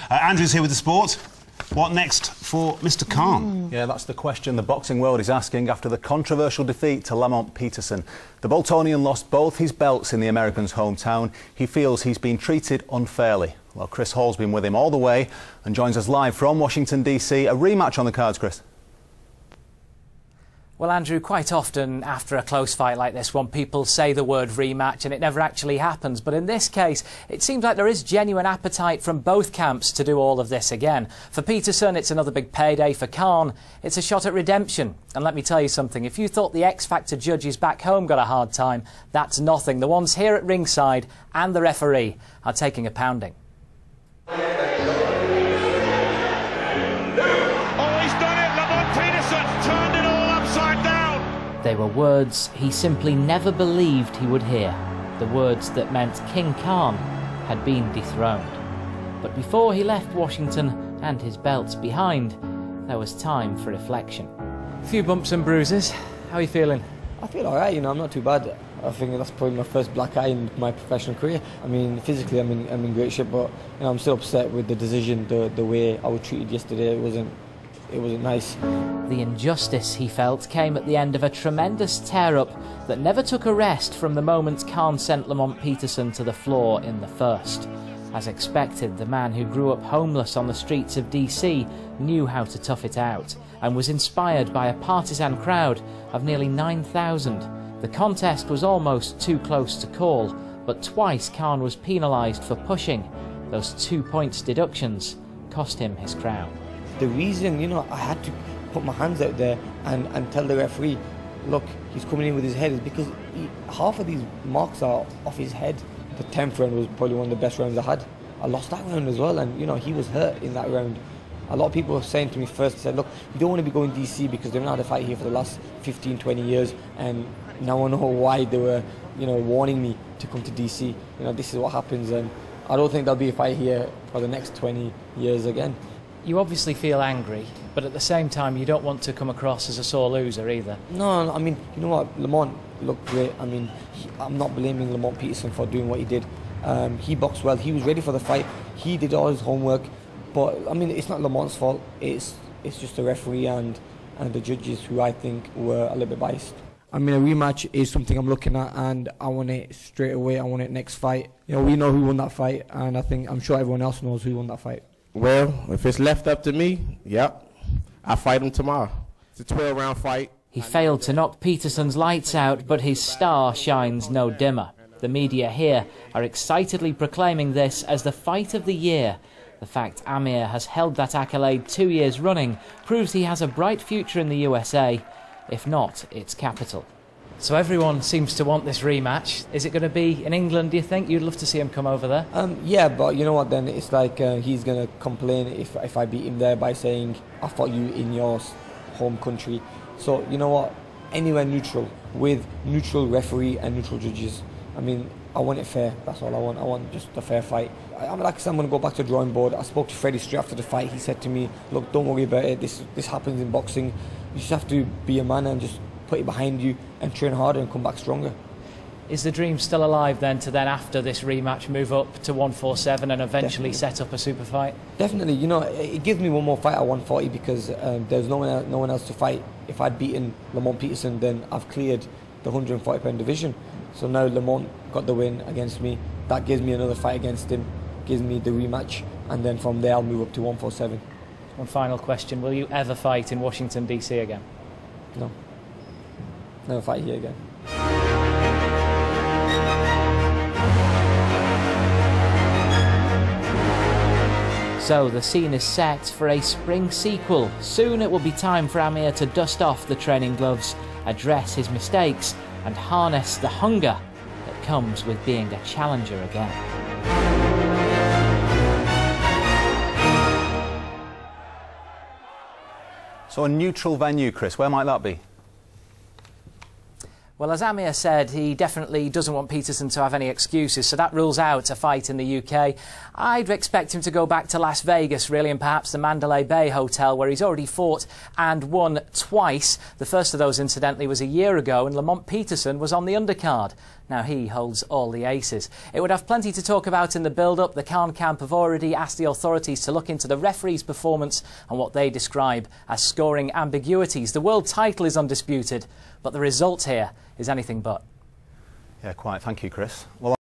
Andrew's here with the sport. What next for Mr. Khan? Yeah, that's the question the boxing world is asking after the controversial defeat to Lamont Peterson. The Boltonian lost both his belts in the American's hometown. He feels he's been treated unfairly. Well, Chris Hall's been with him all the way and joins us live from Washington, DC. A rematch on the cards, Chris. Well, Andrew, quite often after a close fight like this one, people say the word rematch and it never actually happens. But in this case, it seems like there is genuine appetite from both camps to do all of this again. For Peterson, it's another big payday. For Khan, it's a shot at redemption. And let me tell you something, if you thought the X Factor judges back home got a hard time, that's nothing. The ones here at ringside and the referee are taking a pounding. They were words he simply never believed he would hear. The words that meant King Khan had been dethroned. But before he left Washington and his belts behind, there was time for reflection. A few bumps and bruises. How are you feeling? I feel alright, you know, I'm not too bad. I think that's probably my first black eye in my professional career. I mean, physically I'm in great shape, but you know, I'm still upset with the decision, the way I was treated yesterday. It wasn't nice. The injustice, he felt, came at the end of a tremendous tear-up that never took a rest from the moment Khan sent Lamont Peterson to the floor in the first. As expected, the man who grew up homeless on the streets of DC knew how to tough it out and was inspired by a partisan crowd of nearly 9,000. The contest was almost too close to call, but twice Khan was penalised for pushing. Those 2 points deductions cost him his crown. The reason, you know, I had to put my hands out there and tell the referee, look, he's coming in with his head, is because half of these marks are off his head. The 10th round was probably one of the best rounds I had. I lost that round as well, and you know, he was hurt in that round. A lot of people were saying to me first, said, look, you don't want to be going DC because they've not had a fight here for the last 15, 20 years, and now I know why they were, you know, warning me to come to DC. You know, this is what happens, and I don't think there'll be a fight here for the next 20 years again. You obviously feel angry, but at the same time you don't want to come across as a sore loser either. No, I mean, you know what, Lamont looked great. I mean, I'm not blaming Lamont Peterson for doing what he did. He boxed well, he was ready for the fight, he did all his homework, but I mean, it's not Lamont's fault, it's just the referee and the judges who I think were a little bit biased. I mean, a rematch is something I'm looking at, and I want it straight away. I want it next fight. You know, we know who won that fight, and I'm sure everyone else knows who won that fight. Well, if it's left up to me, yep, I'll fight him tomorrow. It's a 12-round fight. He failed to knock Peterson's lights out, but his star shines no dimmer. The media here are excitedly proclaiming this as the fight of the year. The fact Amir has held that accolade 2 years running proves he has a bright future in the USA, if not its capital. So everyone seems to want this rematch. Is it going to be in England, do you think? You'd love to see him come over there? Yeah, but you know what then? It's like he's going to complain if I beat him there by saying, I fought you in your home country. So, you know what? Anywhere neutral, with neutral referee and neutral judges. I mean, I want it fair. That's all I want. I want just a fair fight. I'm like I said, I'm going to go back to the drawing board. I spoke to Freddie straight after the fight. He said to me, look, don't worry about it. This happens in boxing. You just have to be a man and just put it behind you and train harder and come back stronger. Is the dream still alive then to then after this rematch move up to 147 and eventually set up a super fight? Definitely. You know, it gives me one more fight at 140 because there's no one else to fight. If I'd beaten Lamont Peterson, then I've cleared the 140-pound division. So now Lamont got the win against me. That gives me another fight against him, gives me the rematch, and then from there I'll move up to 147. One final question, will you ever fight in Washington DC again? No. Never fight here again. So the scene is set for a spring sequel. Soon it will be time for Amir to dust off the training gloves, address his mistakes, and harness the hunger that comes with being a challenger again. So a neutral venue, Chris, where might that be? Well, as Amir said, he definitely doesn't want Peterson to have any excuses, so that rules out a fight in the UK. I'd expect him to go back to Las Vegas, really, and perhaps the Mandalay Bay Hotel, where he's already fought and won twice. The first of those, incidentally, was a year ago, and Lamont Peterson was on the undercard. Now he holds all the aces. It would have plenty to talk about in the build-up. The Khan camp have already asked the authorities to look into the referee's performance and what they describe as scoring ambiguities. The world title is undisputed, but the result here is anything but. Yeah, quite. Thank you, Chris. Well,